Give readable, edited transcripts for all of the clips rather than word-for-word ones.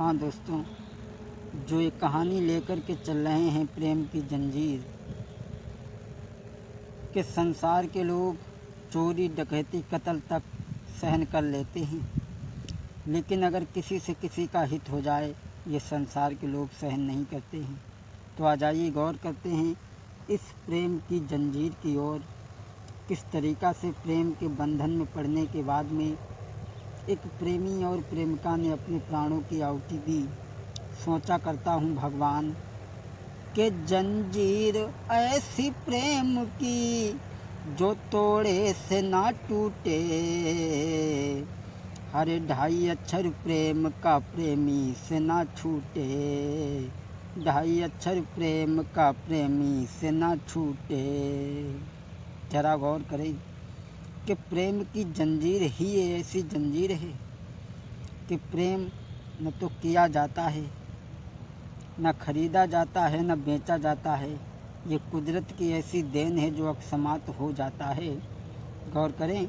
हाँ दोस्तों, जो ये कहानी लेकर के चल रहे हैं प्रेम की जंजीर के संसार के लोग चोरी डकैती कत्ल तक सहन कर लेते हैं, लेकिन अगर किसी से किसी का हित हो जाए ये संसार के लोग सहन नहीं करते हैं। तो आ जाइए गौर करते हैं इस प्रेम की जंजीर की ओर। किस तरीक़ा से प्रेम के बंधन में पड़ने के बाद में एक प्रेमी और प्रेमिका ने अपने प्राणों की आहुति दी। सोचा करता हूँ भगवान कि जंजीर ऐसी प्रेम की जो तोड़े से ना टूटे। हर ढाई अक्षर प्रेम का प्रेमी से ना छूटे। ढाई अक्षर प्रेम का प्रेमी से ना छूटे। जरा गौर करें कि प्रेम की जंजीर ही ऐसी जंजीर है कि प्रेम न तो किया जाता है, न खरीदा जाता है, न बेचा जाता है। ये कुदरत की ऐसी देन है जो अकस्मात हो जाता है। गौर करें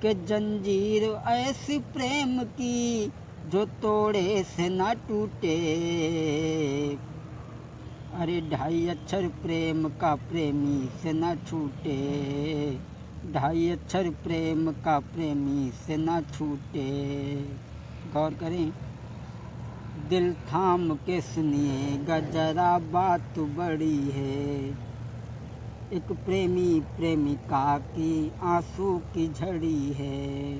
कि जंजीर ऐसी प्रेम की जो तोड़े से ना टूटे। अरे ढाई अक्षर प्रेम का प्रेमी से ना छूटे। ढाई अक्षर प्रेम का प्रेमी से ना छूटे। गौर करें, दिल थाम के सुनिएगा जरा बात बड़ी है। एक प्रेमी प्रेमिका की आंसू की झड़ी है।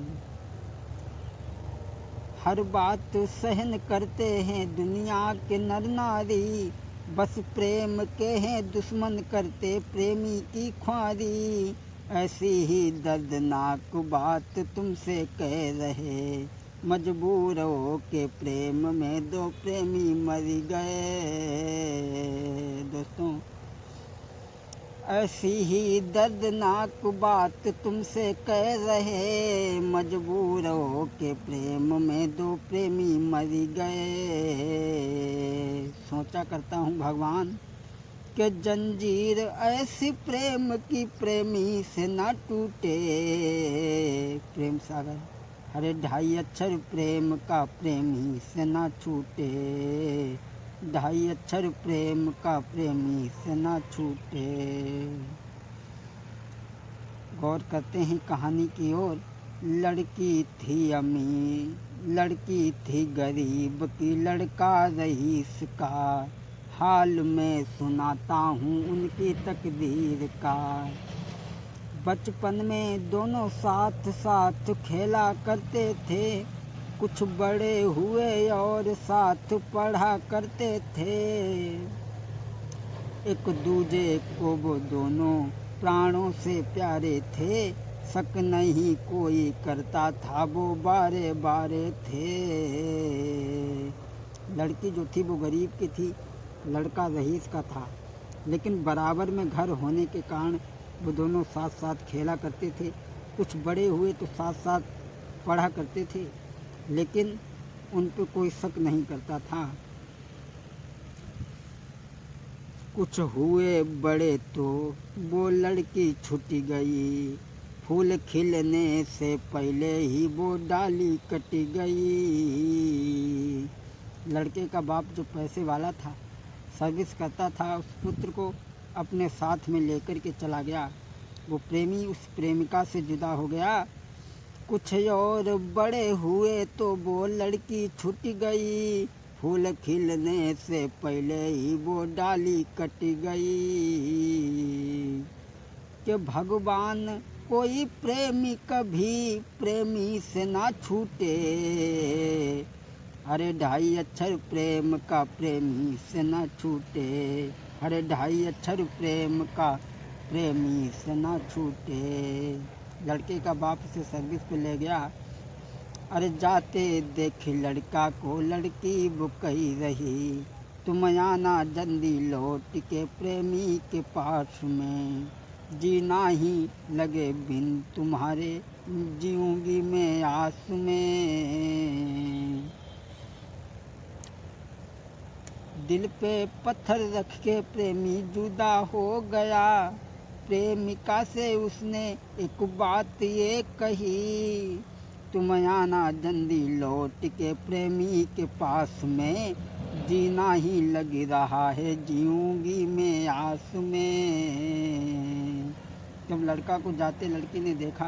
हर बात सहन करते हैं दुनिया के नर नारी, बस प्रेम के हैं दुश्मन करते प्रेमी की ख्वारी। ऐसी ही दर्दनाक बात तुमसे कह रहे, मजबूरों के प्रेम में दो प्रेमी मर गए। दोस्तों, ऐसी ही दर्दनाक बात तुमसे कह रहे, मजबूरों के प्रेम में दो प्रेमी मर गए। सोचा करता हूँ भगवान कि जंजीर ऐसी प्रेम की प्रेमी से ना टूटे। प्रेम सागर, हरे ढाई अक्षर प्रेम का प्रेमी से ना छूटे। ढाई अक्षर प्रेम का प्रेमी से ना छूटे। गौर करते हैं कहानी की ओर। लड़की थी अमीर, लड़की थी गरीब की, लड़का रईस का। हाल में सुनाता हूँ उनकी तकदीर का। बचपन में दोनों साथ साथ खेला करते थे, कुछ बड़े हुए और साथ पढ़ा करते थे। एक दूजे को वो दोनों प्राणों से प्यारे थे, शक नहीं कोई करता था वो बारे बारे थे। लड़की जो थी वो गरीब की थी, लड़का रईस का था, लेकिन बराबर में घर होने के कारण वो दोनों साथ साथ खेला करते थे। कुछ बड़े हुए तो साथ साथ पढ़ा करते थे, लेकिन उन पर कोई शक नहीं करता था। कुछ हुए बड़े तो वो लड़की छूट गई, फूल खिलने से पहले ही वो डाली कट गई। लड़के का बाप जो पैसे वाला था, सर्विस करता था, उस पुत्र को अपने साथ में लेकर के चला गया। वो प्रेमी उस प्रेमिका से जुदा हो गया। कुछ और बड़े हुए तो वो लड़की छूट गई, फूल खिलने से पहले ही वो डाली कट गई। कि भगवान कोई प्रेमी कभी प्रेमी से ना छूटे। अरे ढाई अक्षर प्रेम का प्रेमी से ना छूटे। अरे ढाई अक्षर प्रेम का प्रेमी से ना छूटे। लड़के का बाप से सर्विस पे ले गया। अरे जाते देख लड़का को लड़की वो कही रही, तुम आना जल्दी लौट के प्रेमी के पास में। जीना ही लगे बिन तुम्हारे जीऊंगी मैं आस में। दिल पे पत्थर रख के प्रेमी जुदा हो गया। प्रेमिका से उसने एक बात ये कही, तुम आना जल्दी लौट के प्रेमी के पास में, जीना ही लग रहा है जीऊंगी मैं आस में। जब लड़का को जाते लड़की ने देखा,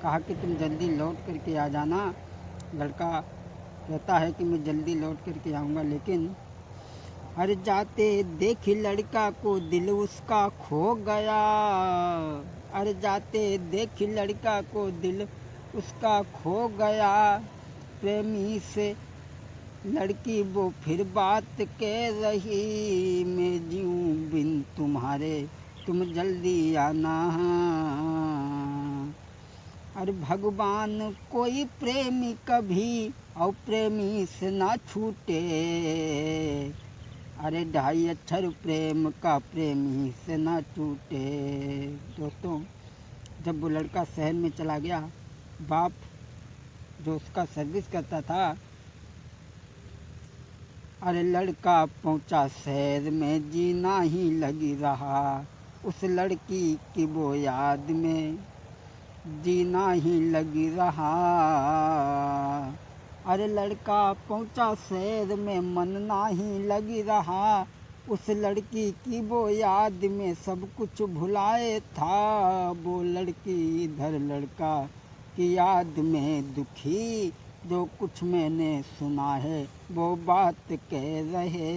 कहा कि तुम जल्दी लौट करके आ जाना। लड़का कहता है कि मैं जल्दी लौट करके आऊँगा, लेकिन हर जाते देखी लड़का को दिल उसका खो गया। हर जाते देखी लड़का को दिल उसका खो गया। प्रेमी से लड़की वो फिर बात कह रही, मैं जीऊँ बिन तुम्हारे तुम जल्दी आना। अरे भगवान कोई प्रेमी कभी और प्रेमी से ना छूटे। अरे 2.5 अक्षर प्रेम का प्रेमी से ना टूटे। दोस्तों, जब वो लड़का शहर में चला गया, बाप जो उसका सर्विस करता था, अरे लड़का पहुंचा शहर में, जीना ही लगी रहा उस लड़की की वो याद में, जीना ही लगी रहा। अरे लड़का पहुंचा शहर में, मन ना ही लगी रहा उस लड़की की वो याद में, सब कुछ भुलाए था वो लड़की इधर लड़का की याद में दुखी। जो कुछ मैंने सुना है वो बात कह रहे।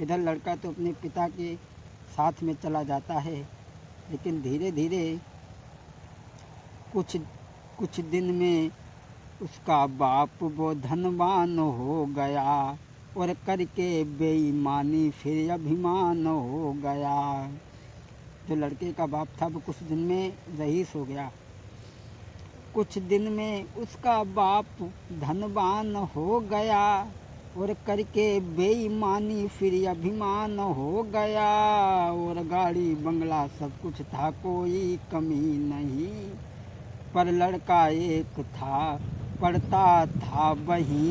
इधर लड़का तो अपने पिता के साथ में चला जाता है, लेकिन धीरे धीरे कुछ दिन में उसका बाप वो धनवान हो गया, और करके बेईमानी फिर अभिमान हो गया। जो लड़के का बाप था वो कुछ दिन में रईस हो गया। कुछ दिन में उसका बाप धनवान हो गया, और करके बेईमानी फिर अभिमान हो गया। और गाड़ी बंगला सब कुछ था, कोई कमी नहीं, पर लड़का एक था, पढ़ता था वहीं।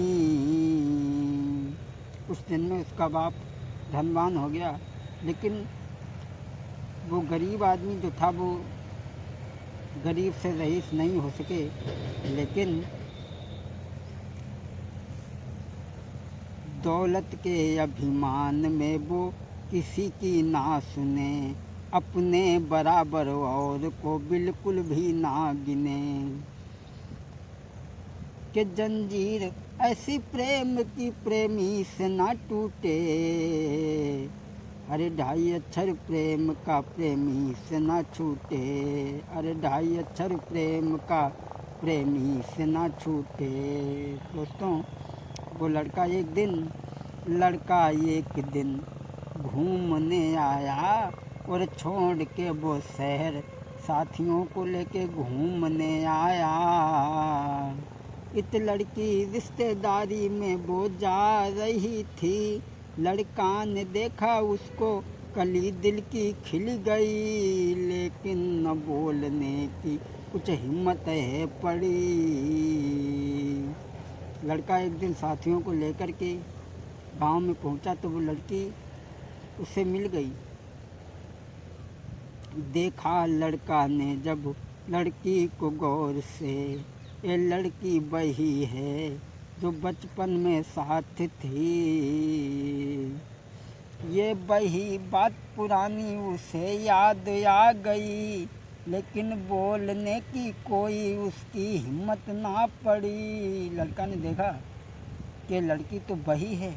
उस दिन में उसका बाप धनवान हो गया, लेकिन वो गरीब आदमी जो था वो गरीब से रईस नहीं हो सके। लेकिन दौलत के अभिमान में वो किसी की ना सुने, अपने बराबर और को बिल्कुल भी ना गिने। कि जंजीर ऐसी प्रेम की प्रेमी से ना टूटे। अरे 2.5 अक्षर प्रेम का प्रेमी से ना छूटे। अरे 2.5 अक्षर प्रेम का प्रेमी से ना छूटे। दोस्तों, वो लड़का एक दिन घूमने आया, और छोड़ के वो शहर साथियों को लेके घूमने आया। इत लड़की रिश्तेदारी में वो जा रही थी, लड़का ने देखा उसको, कली दिल की खिल गई, लेकिन न बोलने की कुछ हिम्मत है पड़ी। लड़का एक दिन साथियों को लेकर के गांव में पहुंचा तो वो लड़की उससे मिल गई। देखा लड़का ने जब लड़की को गौर से, ये लड़की वही है जो बचपन में साथ थी। ये वही बात पुरानी उसे याद आ गई, लेकिन बोलने की कोई उसकी हिम्मत ना पड़ी। लड़का ने देखा कि लड़की तो वही है,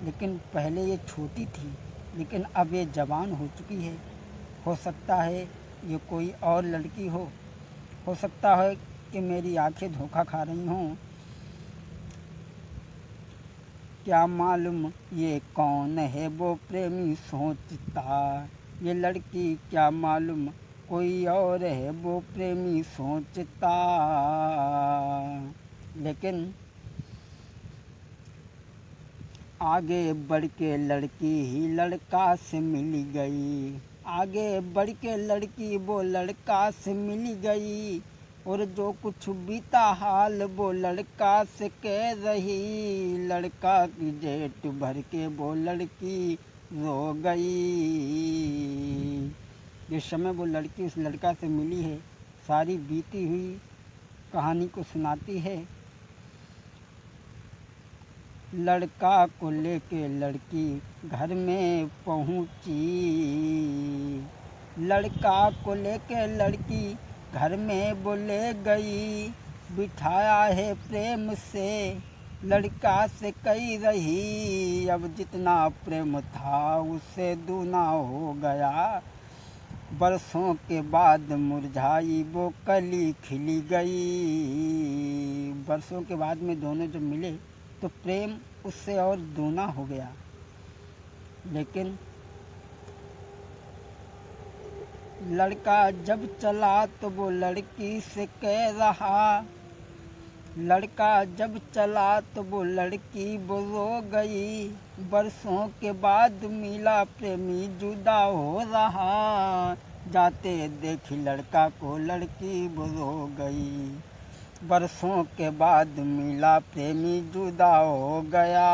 लेकिन पहले ये छोटी थी, लेकिन अब ये जवान हो चुकी है। हो सकता है ये कोई और लड़की हो सकता है कि मेरी आंखें धोखा खा रही हों। क्या मालूम ये कौन है वो प्रेमी सोचता, ये लड़की क्या मालूम कोई और है वो प्रेमी सोचता। लेकिन आगे बढ़ के लड़की ही लड़का से मिल गई। आगे बढ़ के लड़की वो लड़का से मिल गई, और जो कुछ बीता हाल वो लड़का से कह रही। लड़का की जेठ भर के वो लड़की रो गई। जिस समय वो लड़की उस लड़का से मिली है, सारी बीती हुई कहानी को सुनाती है। लड़का को लेके लड़की घर में पहुंची, लड़का को लेके लड़की घर में बोले गई, बिठाया है प्रेम से लड़का से कही रही, अब जितना प्रेम था उससे दूना हो गया, बरसों के बाद मुरझाई वो कली खिली गई। बरसों के बाद में दोनों जब मिले तो प्रेम उससे और दूना हो गया। लेकिन लड़का जब चला तो वो लड़की से कह रहा, लड़का जब चला तो वो लड़की वो रो गई, बरसों के बाद मिला प्रेमी जुदा हो रहा, जाते देखी लड़का को लड़की वो रो गई, बरसों के बाद मिला प्रेमी जुदा हो गया।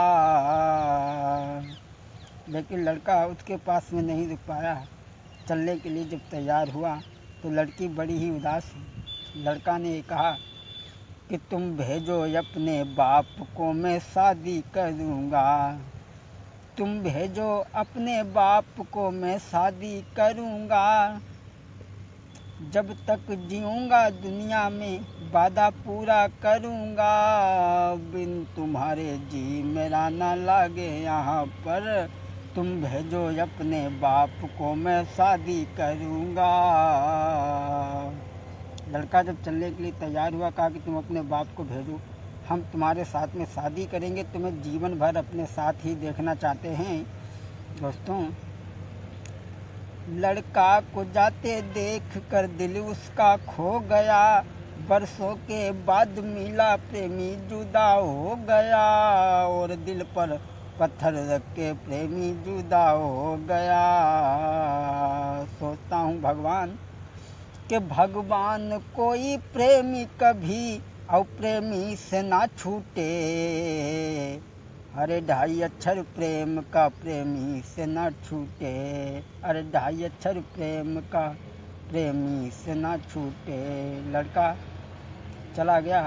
लेकिन लड़का उसके पास में नहीं रुक पाया। चलने के लिए जब तैयार हुआ तो लड़की बड़ी ही उदास थी। लड़का ने कहा कि तुम भेजो अपने बाप को, मैं शादी करूँगा, तुम भेजो अपने बाप को, मैं शादी करूँगा, जब तक जीऊँगा दुनिया में वादा पूरा करूँगा, बिन तुम्हारे जी मेरा ना लागे यहाँ पर, तुम भेजो अपने बाप को, मैं शादी करूँगा। लड़का जब चलने के लिए तैयार हुआ कहा कि तुम अपने बाप को भेजो, हम तुम्हारे साथ में शादी करेंगे, तुम्हें जीवन भर अपने साथ ही देखना चाहते हैं। दोस्तों, लड़का को जाते देख कर दिल उसका खो गया, बरसों के बाद मिला प्रेमी जुदा हो गया, और दिल पर पत्थर रख के प्रेमी जुदा हो गया। सोचता हूँ भगवान कि भगवान कोई प्रेमी कभी और प्रेमी से ना छूटे, अरे 2.5 अक्षर प्रेम का प्रेमी से ना छूटे, अरे 2.5 अक्षर प्रेम का प्रेमी से ना छूटे। लड़का चला गया,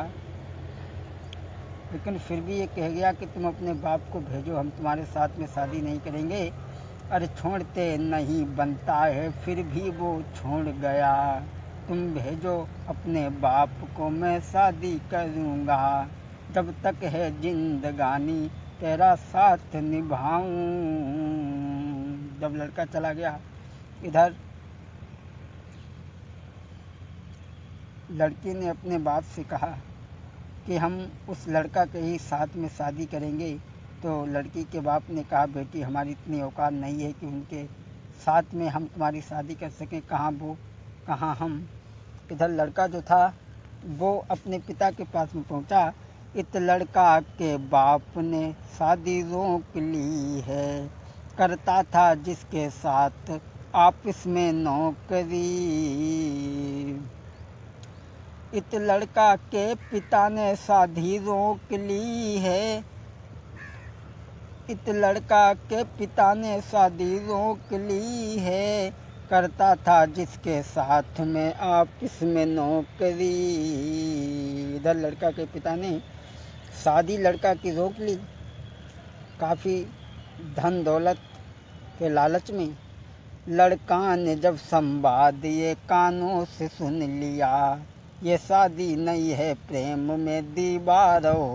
लेकिन फिर भी ये कह गया कि तुम अपने बाप को भेजो, हम तुम्हारे साथ में शादी नहीं करेंगे। अरे छोड़ते नहीं बनता है, फिर भी वो छोड़ गया, तुम भेजो अपने बाप को, मैं शादी करूँगा, जब तक है जिंदगानी तेरा साथ निभाऊं। जब लड़का चला गया, इधर लड़की ने अपने बाप से कहा कि हम उस लड़का के ही साथ में शादी करेंगे। तो लड़की के बाप ने कहा, बेटी हमारी इतनी औकात नहीं है कि उनके साथ में हम तुम्हारी शादी कर सकें, कहाँ वो कहाँ हम। इधर लड़का जो था वो अपने पिता के पास में पहुंचा। इस लड़का के बाप ने शादी रोक ली है, करता था जिसके साथ ऑफिस में नौकरी। इस लड़का के पिता ने शादी रोक ली है, इस लड़का के पिता ने शादी रोक ली है, करता था जिसके साथ में ऑफिस में नौकरी। इधर लड़का के पिता ने शादी लड़का की रोक ली, काफ़ी धन दौलत के लालच में। लड़का ने जब संवाद ये कानों से सुन लिया, ये शादी नहीं है प्रेम में दीवार हो।